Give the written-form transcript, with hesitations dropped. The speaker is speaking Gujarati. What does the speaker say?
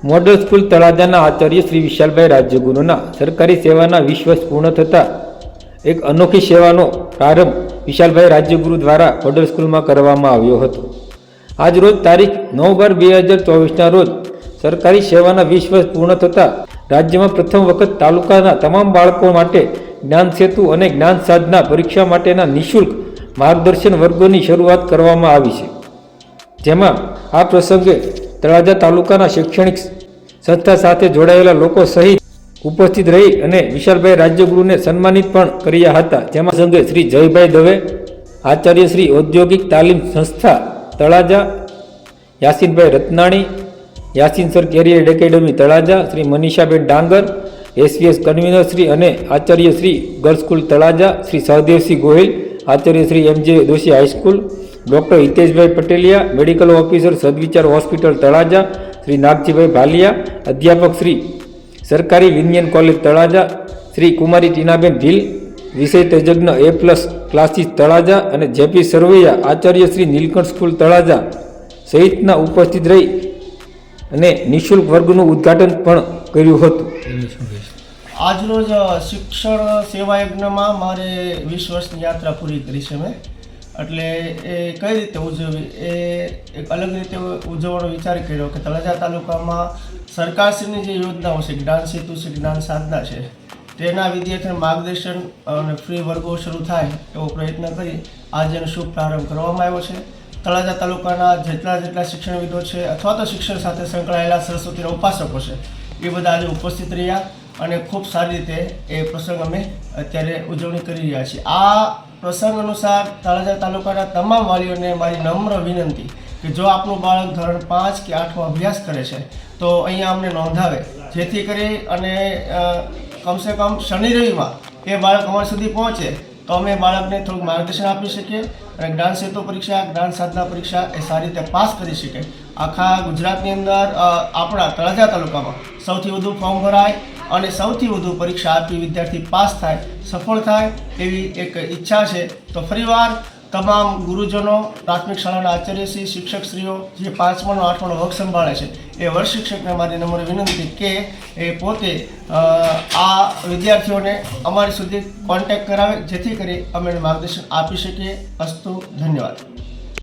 મોડલ સ્કૂલ તળાજાના આચાર્ય શ્રી વિશાલભાઈ રાજ્યગુરુના સરકારી સેવાના 20 વર્ષ પૂર્ણ થતાં એક અનોખી સેવાનો પ્રારંભ વિશાલભાઈ રાજ્યગુરુ દ્વારા મોડલ સ્કૂલમાં કરવામાં આવ્યો હતો। આજ રોજ તારીખ 9/12/2024ના રોજ સરકારી સેવાના 20 વર્ષ પૂર્ણ થતાં રાજ્યમાં પ્રથમ વખત તાલુકાના તમામ બાળકો માટે જ્ઞાન સેતુ અને જ્ઞાન સાધના પરીક્ષા માટેના નિઃશુલ્ક માર્ગદર્શન વર્ગોની શરૂઆત કરવામાં આવી છે, જેમાં આ પ્રસંગે તળાજા તાલુકાના શૈક્ષણિક સંસ્થા સાથે જોડાયેલા લોકો સહિત ઉપસ્થિત રહી અને વિશાલભાઈ રાજ્યગુરુને સન્માનિત પણ કર્યા હતા। જેમાં સંઘે શ્રી જયભાઈ દવે, આચાર્ય શ્રી ઔદ્યોગિક તાલીમ સંસ્થા Talaja, Yasinbhai Ratnani, Yasin sir career academy Talaja, Shri Manishaben Dangar, SVS convener Shri અને આચાર્ય શ્રી ગર્લ્સ સ્કૂલ તળાજા, શ્રી સહદેવસિંહ ગોહિલ, આચાર્ય Shri MJ Doshi high school, doctor Hiteshbhai Pateliya, medical officer Sadvichar hospital Talaja, Shri Nagjibhai Bhaliya, અધ્યાપક શ્રી સરકારી વિજ્ઞાન કોલેજ તળાજા, શ્રી કુમારી ટીનાબેન ભીલ, વિષય તજજ્ઞ A+ ક્લાસીસ તળાજા અને જેપી સરવૈયા, આચાર્ય શ્રી નીલકંઠ સ્કૂલ તળાજા સહિતના ઉપસ્થિત રહી અને નિઃશુલ્ક વર્ગનું ઉદ્ઘાટન પણ કર્યું હતું। આજરોજ શિક્ષણ સેવા યજ્ઞમાં મારે 20 વર્ષની યાત્રા પૂરી કરી છે મેં, એટલે એ કઈ રીતે ઉજવવી એ એક અલગ રીતે ઉજવવાનો વિચાર કર્યો કે તળાજા તાલુકામાં સરકારશ્રીની જે યોજનાઓ છે, જ્ઞાન સેતુ છે, જ્ઞાન સાધના છે, તેના વિદ્યાર્થીઓને માર્ગદર્શન અને ફ્રી વર્ગો શરૂ થાય એવો પ્રયત્ન કરી આજે એનો શુભ પ્રારંભ કરવામાં આવ્યો છે। તળાજા તાલુકાના જેટલા શિક્ષણવિદો છે અથવા તો શિક્ષણ સાથે સંકળાયેલા સરસ્વતીના ઉપાસકો છે એ બધા આજે ઉપસ્થિત રહ્યા અને ખૂબ સારી રીતે એ પ્રસંગ અમે અત્યારે ઉજવણી કરી રહ્યા છીએ। આ પ્રસંગ અનુસાર તળાજા તાલુકાના તમામ વાલીઓને મારી નમ્ર વિનંતી કે જો આપનું બાળક ધોરણ 5 કે 8માં અભ્યાસ કરે છે તો અહીંયા અમને નોંધાવે, જેથી કરી અને કમસે કમ શનિ રવિમાં એ બાળક અમારા સુધી પહોંચે તો અમે બાળકને થોડુંક માર્ગદર્શન આપી શકીએ અને જ્ઞાન સેતુ પરીક્ષા, જ્ઞાન સાધના પરીક્ષા એ સારી રીતે પાસ કરી શકે। આખા ગુજરાતની અંદર આપણા તળાજા તાલુકામાં સૌથી વધુ ફોર્મ ભરાય અને સૌથી વધુ પરીક્ષા આપી વિદ્યાર્થી પાસ થાય, સફળ થાય એવી એક ઈચ્છા છે। તો ફરીવાર તમામ ગુરુજનો, પ્રાથમિક શાળાના આચાર્યશ્રી, શિક્ષકશ્રીઓ જે 5મા અને 8માનો વર્ગ સંભાળે છે એ વર્ગ શિક્ષકને મારી નમ્ર વિનંતી કે એ પોતે આ વિદ્યાર્થીઓને અમારી સુધી કોન્ટેક્ટ કરાવે, જેથી કરી અમે માર્ગદર્શન આપી શકીએ। અસ્તુ, ધન્યવાદ।